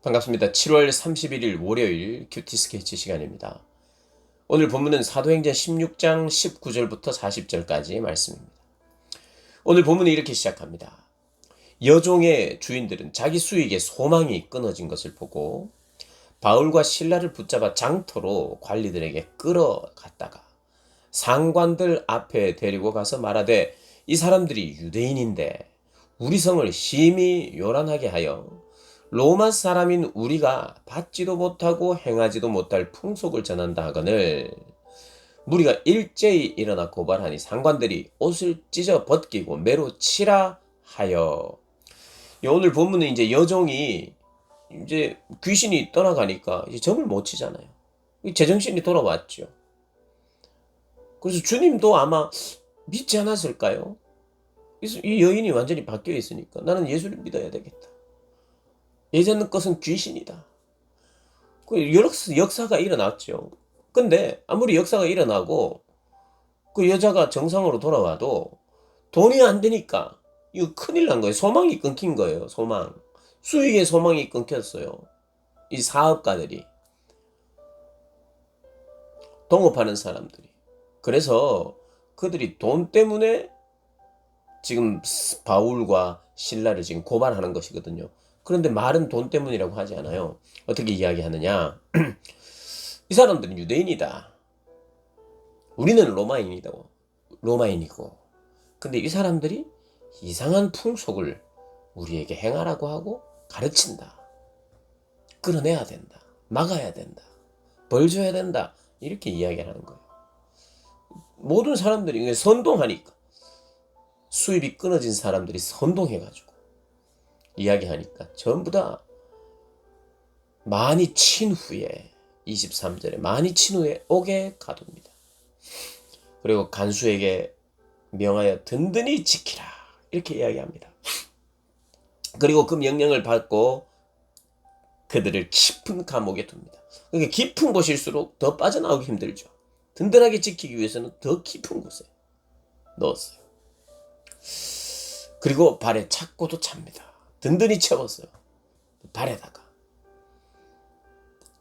반갑습니다. 7월 31일 월요일 큐티 스케치 시간입니다. 오늘 본문은 사도행전 16장 19절부터 40절까지 말씀입니다. 오늘 본문은 이렇게 시작합니다. 여종의 주인들은 자기 수익에 소망이 끊어진 것을 보고 바울과 실라를 붙잡아 장터로 관리들에게 끌어갔다가 상관들 앞에 데리고 가서 말하되 이 사람들이 유대인인데 우리 성을 심히 요란하게 하여 로마 사람인 우리가 받지도 못하고 행하지도 못할 풍속을 전한다 하거늘 무리가 일제히 일어나 고발하니 상관들이 옷을 찢어 벗기고 매로 치라 하여. 오늘 본문은 이제 여종이 이제 귀신이 떠나가니까 이제 점을 못 치잖아요. 제정신이 돌아왔죠. 그래서 주님도 아마 믿지 않았을까요? 그래서 이 여인이 완전히 바뀌어 있으니까 나는 예수를 믿어야 되겠다. 예전 것은 귀신이다. 그 역사가 일어났죠. 근데 아무리 역사가 일어나고 그 여자가 정상으로 돌아와도 돈이 안 되니까 이거 큰일 난 거예요. 소망이 끊긴 거예요. 소망. 수익의 소망이 끊겼어요. 이 사업가들이, 동업하는 사람들이. 그래서 그들이 돈 때문에 지금 바울과 신라를 지금 고발하는 것이거든요. 그런데 말은 돈 때문이라고 하지 않아요. 어떻게 이야기하느냐? 이 사람들은 유대인이다. 우리는 로마인이고. 근데 이 사람들이 이상한 풍속을 우리에게 행하라고 하고 가르친다. 끌어내야 된다. 막아야 된다. 벌 줘야 된다. 이렇게 이야기하는 거예요. 모든 사람들이 선동하니까, 수입이 끊어진 사람들이 선동해가지고 이야기하니까 전부 다 많이 친 후에, 23절에 많이 친 후에 옥에 가둡니다. 그리고 간수에게 명하여 든든히 지키라 이렇게 이야기합니다. 그리고 그 명령을 받고 그들을 깊은 감옥에 둡니다. 그러니까 깊은 곳일수록 더 빠져나오기 힘들죠. 든든하게 지키기 위해서는 더 깊은 곳에 넣었어요. 그리고 발에 착고도 찹니다. 든든히 채웠어요. 발에다가.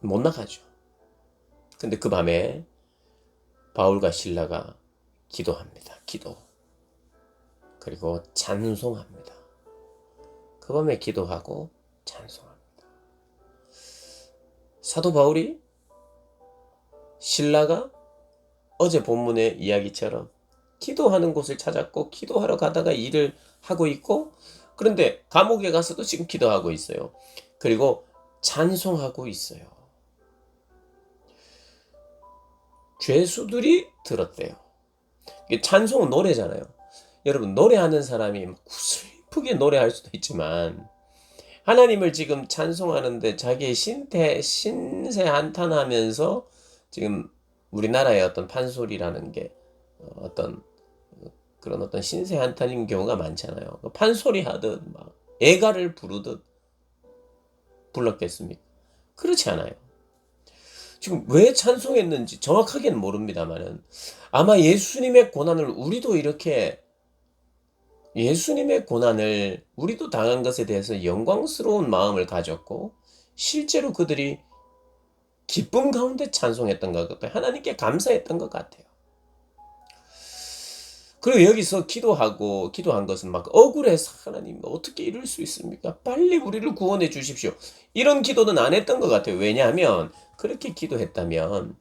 못 나가죠. 근데 그 밤에 바울과 실라가 기도합니다. 기도. 그리고 찬송합니다. 그 밤에 기도하고 찬송합니다. 사도 바울이, 신라가 어제 본문의 이야기처럼 기도하는 곳을 찾았고 기도하러 가다가 일을 하고 있고, 그런데 감옥에 가서도 지금 기도하고 있어요. 그리고 찬송하고 있어요. 죄수들이 들었대요. 찬송은 노래잖아요. 여러분, 노래하는 사람이 슬프게 노래할 수도 있지만 하나님을 지금 찬송하는데 자기의 신세 한탄하면서 지금 우리나라의 어떤 판소리라는 게 어떤 그런 어떤 신세 한탄인 경우가 많잖아요. 판소리 하듯 막 애가를 부르듯 불렀겠습니까? 그렇지 않아요. 지금 왜 찬송했는지 정확하게는 모릅니다만은 아마 예수님의 고난을 우리도 당한 것에 대해서 영광스러운 마음을 가졌고, 실제로 그들이 기쁨 가운데 찬송했던 것 같아요. 하나님께 감사했던 것 같아요. 그리고 여기서 기도한 것은 막 억울해서, 하나님 어떻게 이럴 수 있습니까? 빨리 우리를 구원해 주십시오. 이런 기도는 안 했던 것 같아요. 왜냐하면 그렇게 기도했다면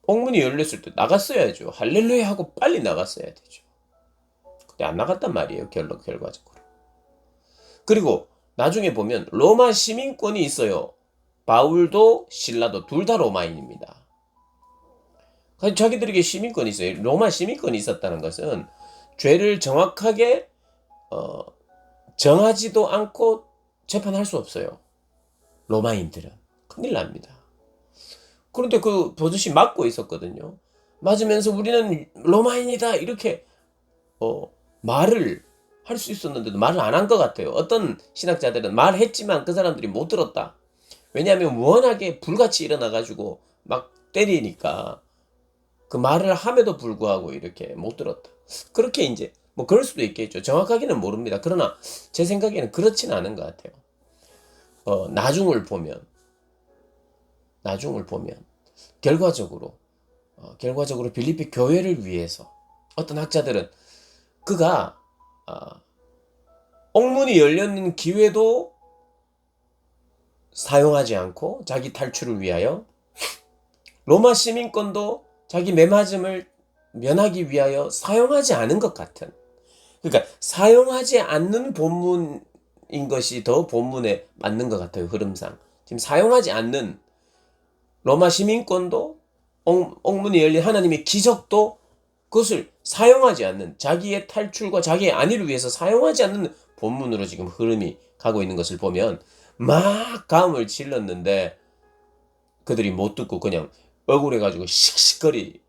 옥문이 열렸을 때 나갔어야죠. 할렐루야 하고 빨리 나갔어야 되죠. 근데 안 나갔단 말이에요. 결과적으로. 그리고 나중에 보면 로마 시민권이 있어요. 바울도 신라도 둘 다 로마인입니다. 자기들에게 시민권이 있어요. 로마 시민권이 있었다는 것은 죄를 정확하게 정하지도 않고 재판할 수 없어요. 로마인들은. 큰일 납니다. 그런데 그 버젓이 맞고 있었거든요. 맞으면서 우리는 로마인이다 이렇게 말을 할 수 있었는데도 말을 안 한 것 같아요. 어떤 신학자들은 말했지만 그 사람들이 못 들었다. 왜냐하면 워낙에 불같이 일어나가지고 막 때리니까 그 말을 함에도 불구하고 이렇게 못 들었다. 그렇게 이제 뭐 그럴 수도 있겠죠. 정확하게는 모릅니다. 그러나 제 생각에는 그렇지는 않은 것 같아요. 나중을 보면 결과적으로 빌립비 교회를 위해서 어떤 학자들은 그가 옥문이 열렸는 기회도 사용하지 않고 자기 탈출을 위하여 로마 시민권도 자기 매맞음을 면하기 위하여 사용하지 않은 것 같은, 그러니까 사용하지 않는 본문인 것이 더 본문에 맞는 것 같아요. 흐름상 지금 사용하지 않는 로마 시민권도 옥문이 열린 하나님의 기적도 그것을 사용하지 않는, 자기의 탈출과 자기의 안위를 위해서 사용하지 않는 본문으로 지금 흐름이 가고 있는 것을 보면 막 감을 질렀는데 그들이 못 듣고 그냥 억울해가지고 씩씩거리면,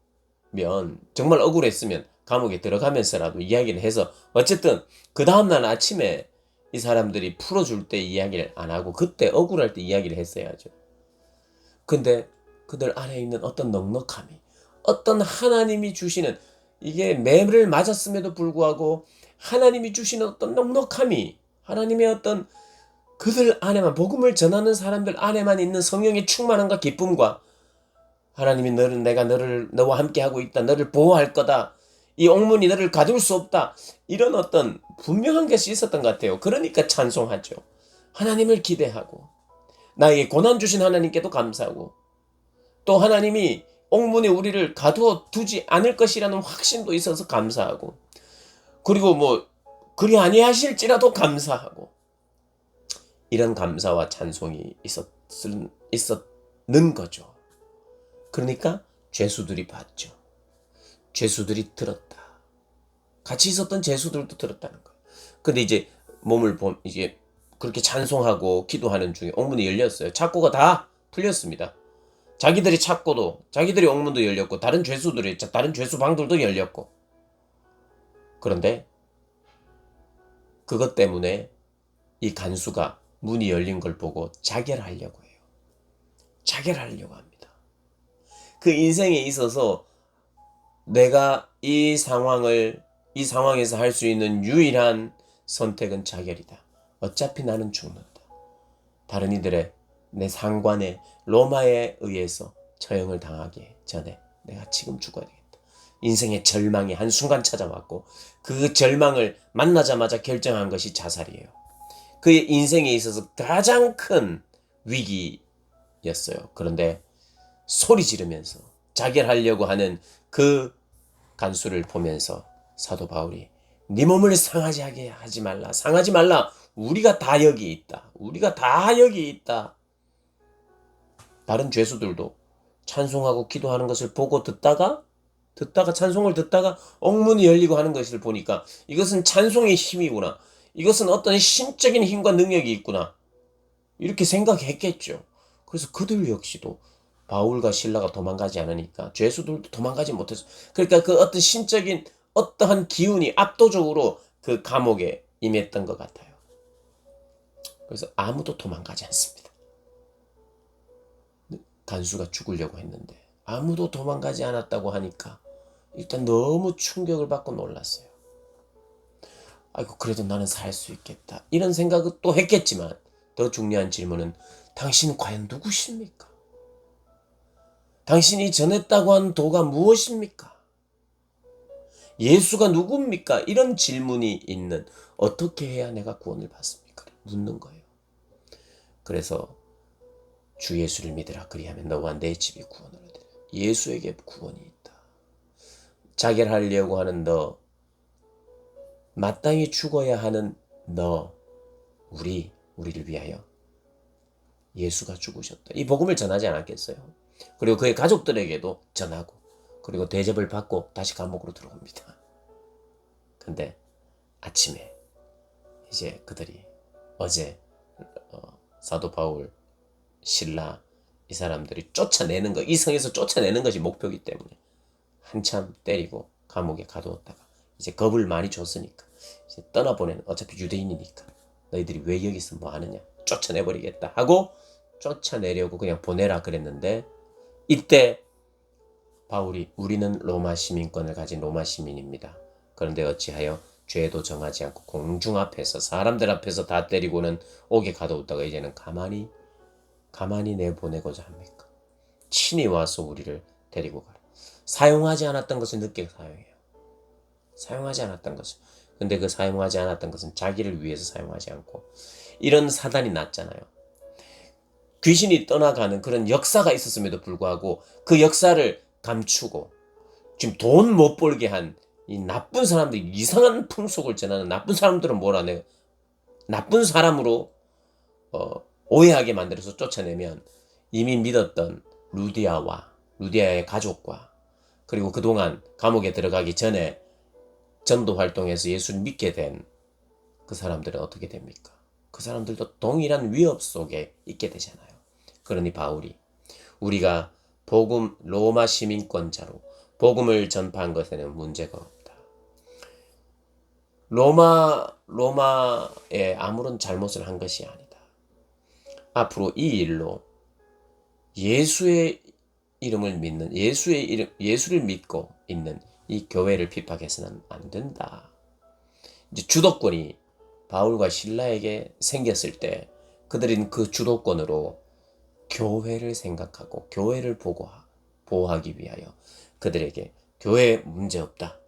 정말 억울했으면 감옥에 들어가면서라도 이야기를 해서 어쨌든 그 다음날 아침에 이 사람들이 풀어줄 때 이야기를 안 하고 그때 억울할 때 이야기를 했어야죠. 근데 그들 안에 있는 어떤 넉넉함이, 어떤 하나님이 주시는, 이게 매를 맞았음에도 불구하고 하나님이 주시는 어떤 넉넉함이, 하나님의 어떤 그들 안에만, 복음을 전하는 사람들 안에만 있는 성령의 충만함과 기쁨과, 하나님이 내가 너와 함께 하고 있다, 너를 보호할 거다, 이 옥문이 너를 가둘 수 없다, 이런 어떤 분명한 것이 있었던 것 같아요. 그러니까 찬송하죠. 하나님을 기대하고 나에게 고난 주신 하나님께도 감사하고, 또 하나님이 옥문에 우리를 가두어 두지 않을 것이라는 확신도 있어서 감사하고, 그리고 그리 아니하실지라도 감사하고, 이런 감사와 찬송이 있었는 거죠. 그러니까 죄수들이 봤죠. 죄수들이 들었다. 같이 있었던 죄수들도 들었다는 거예요. 근데 이제 이제 그렇게 찬송하고 기도하는 중에 옥문이 열렸어요. 착고가 다 풀렸습니다. 자기들이 찾고도, 자기들이 옥문도 열렸고, 다른 죄수 방들도 열렸고. 그런데 그것 때문에 이 간수가 문이 열린 걸 보고 자결하려고 해요. 자결하려고 합니다. 그 인생에 있어서 내가 이 상황에서 할 수 있는 유일한 선택은 자결이다. 어차피 나는 죽는다. 다른 이들의, 내 상관의 로마에 의해서 처형을 당하기 전에 내가 지금 죽어야 되겠다. 인생의 절망이 한순간 찾아왔고 그 절망을 만나자마자 결정한 것이 자살이에요. 그의 인생에 있어서 가장 큰 위기였어요. 그런데 소리 지르면서 자결하려고 하는 그 간수를 보면서 사도 바울이 네 몸을 상하게 하지 말라. 상하지 말라. 우리가 다 여기 있다. 우리가 다 여기 있다. 다른 죄수들도 찬송하고 기도하는 것을 보고 듣다가 찬송을 듣다가 옥문이 열리고 하는 것을 보니까 이것은 찬송의 힘이구나. 이것은 어떤 신적인 힘과 능력이 있구나. 이렇게 생각했겠죠. 그래서 그들 역시도 바울과 실라가 도망가지 않으니까 죄수들도 도망가지 못했어. 그러니까 그 어떤 신적인 어떠한 기운이 압도적으로 그 감옥에 임했던 것 같아요. 그래서 아무도 도망가지 않습니다. 간수가 죽으려고 했는데 아무도 도망가지 않았다고 하니까 일단 너무 충격을 받고 놀랐어요. 아이고, 그래도 나는 살 수 있겠다, 이런 생각을 또 했겠지만 더 중요한 질문은 당신은 과연 누구십니까? 당신이 전했다고 한 도가 무엇입니까? 예수가 누굽니까? 이런 질문이 있는, 어떻게 해야 내가 구원을 받습니까? 묻는 거예요. 그래서 주 예수를 믿으라. 그리하면 너와 내 집이 구원을 얻으리라. 예수에게 구원이 있다. 자결하려고 하는 너, 마땅히 죽어야 하는 너, 우리를 위하여 예수가 죽으셨다. 이 복음을 전하지 않았겠어요? 그리고 그의 가족들에게도 전하고, 그리고 대접을 받고 다시 감옥으로 들어옵니다. 근데 아침에 이제 그들이 어제 사도 바울, 실라, 이 사람들이 쫓아내는 것, 이 성에서 쫓아내는 것이 목표이기 때문에 한참 때리고 감옥에 가두었다가 이제 겁을 많이 줬으니까 이제 떠나보내는, 어차피 유대인이니까 너희들이 왜 여기서 뭐 하느냐, 쫓아내버리겠다 하고 쫓아내려고 그냥 보내라 그랬는데, 이때 바울이 우리는 로마 시민권을 가진 로마 시민입니다. 그런데 어찌하여 죄도 정하지 않고 공중 앞에서 사람들 앞에서 다 때리고는 옥에 가둬뒀다가 이제는 가만히 내보내고자 합니까? 친히 와서 우리를 데리고 가라. 사용하지 않았던 것을 늦게 사용해요. 사용하지 않았던 것을. 근데 그 사용하지 않았던 것은 자기를 위해서 사용하지 않고, 이런 사단이 났잖아요. 귀신이 떠나가는 그런 역사가 있었음에도 불구하고 그 역사를 감추고 지금 돈 못 벌게 한 이 나쁜 사람들, 이상한 풍속을 전하는 나쁜 사람들은 몰아내요. 나쁜 사람으로 오해하게 만들어서 쫓아내면 이미 믿었던 루디아의 가족과, 그리고 그동안 감옥에 들어가기 전에 전도 활동에서 예수를 믿게 된 그 사람들은 어떻게 됩니까? 그 사람들도 동일한 위협 속에 있게 되잖아요. 그러니 바울이 우리가 복음 로마 시민권자로 복음을 전파한 것에는 문제가 없다. 로마에 아무런 잘못을 한 것이 아니다. 앞으로 이 일로 예수의 이름을 믿는, 예수를 믿고 있는 이 교회를 핍박해서는 안 된다. 이제 주도권이 바울과 실라에게 생겼을 때 그들은 그 주도권으로 교회를 생각하고 교회를 보호하기 위하여 그들에게 교회에 문제 없다.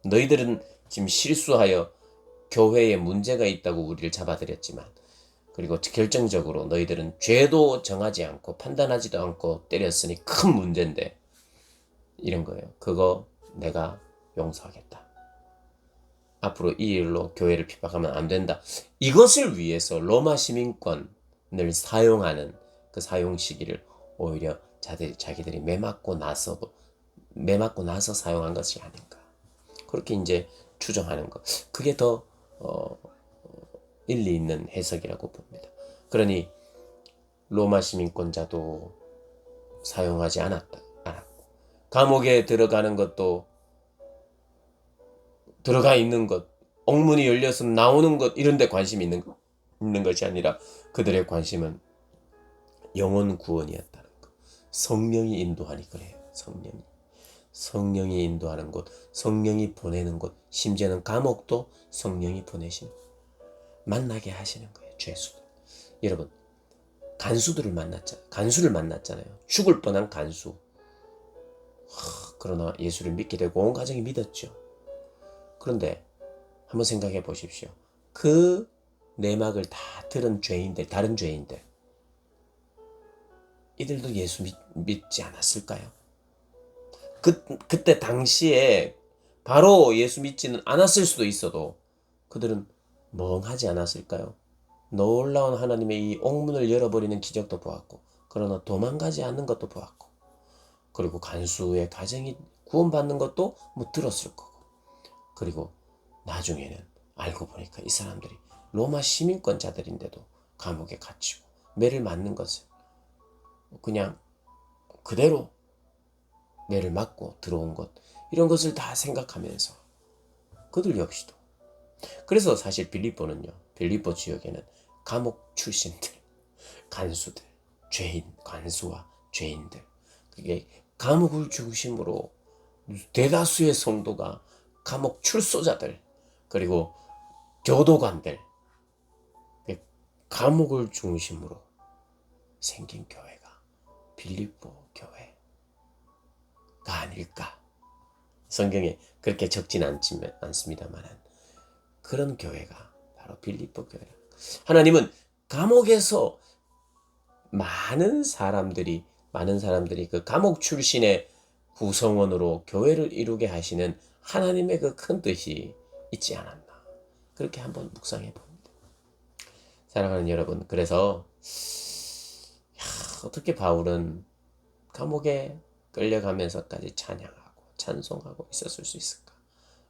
너희들은 지금 실수하여 교회에 문제가 있다고 우리를 잡아들였지만, 그리고 결정적으로 너희들은 죄도 정하지 않고 판단하지도 않고 때렸으니 큰 문제인데, 이런 거예요. 그거 내가 용서하겠다. 앞으로 이 일로 교회를 핍박하면 안 된다. 이것을 위해서 로마 시민권을 사용하는 그 사용 시기를 오히려 자기들이 매맞고 나서 사용한 것이 아닌가. 그렇게 이제 추정하는 것. 그게 더 일리 있는 해석이라고 봅니다. 그러니 로마 시민권자도 사용하지 않았고, 감옥에 들어가는 것도 들어가 있는 것, 옥문이 열려서 나오는 것, 이런 데 관심이 있는 것이 아니라 그들의 관심은 영혼 구원이었다는 것. 성령이 인도하니 그래요. 성령이 인도하는 곳, 성령이 보내는 곳, 심지어는 감옥도 성령이 보내시는 곳. 만나게 하시는 거예요. 죄수들. 여러분, 간수를 만났잖아요. 죽을 뻔한 간수. 그러나 예수를 믿게 되고 온 가정이 믿었죠. 그런데 한번 생각해 보십시오. 그 내막을 다 들은 다른 죄인들, 이들도 예수 믿지 않았을까요? 그때 당시에 바로 예수 믿지는 않았을 수도 있어도 그들은 멍하지 않았을까요? 놀라운 하나님의 이 옥문을 열어버리는 기적도 보았고, 그러나 도망가지 않는 것도 보았고, 그리고 간수의 가정이 구원받는 것도 들었을 거고, 그리고 나중에는 알고 보니까 이 사람들이 로마 시민권자들인데도 감옥에 갇히고 매를 맞는 것을 그냥 그대로 매를 맞고 들어온 것, 이런 것을 다 생각하면서 그들 역시도. 그래서 사실 빌립보 지역에는 감옥 출신들, 간수들, 간수와 죄인들, 그게 감옥을 중심으로 대다수의 성도가 감옥 출소자들, 그리고 교도관들, 감옥을 중심으로 생긴 교회가 빌립보 교회가 아닐까. 성경에 그렇게 적진 않습니다만 그런 교회가 바로 빌립보 교회라. 하나님은 감옥에서 많은 사람들이 그 감옥 출신의 구성원으로 교회를 이루게 하시는 하나님의 그 큰 뜻이 있지 않았나. 그렇게 한번 묵상해 봅니다. 사랑하는 여러분, 그래서 어떻게 바울은 감옥에 끌려가면서까지 찬양하고 찬송하고 있었을 수 있을까?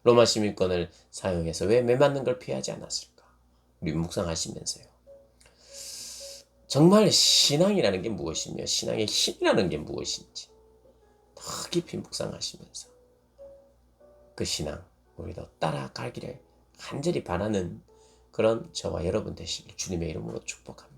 로마 시민권을 사용해서 왜 매맞는 걸 피하지 않았을까? 우리 묵상하시면서요. 정말 신앙이라는 게 무엇이며 신앙의 힘이라는 게 무엇인지 더 깊이 묵상하시면서 그 신앙 우리도 따라가기를 간절히 바라는 그런 저와 여러분 되시길 주님의 이름으로 축복합니다.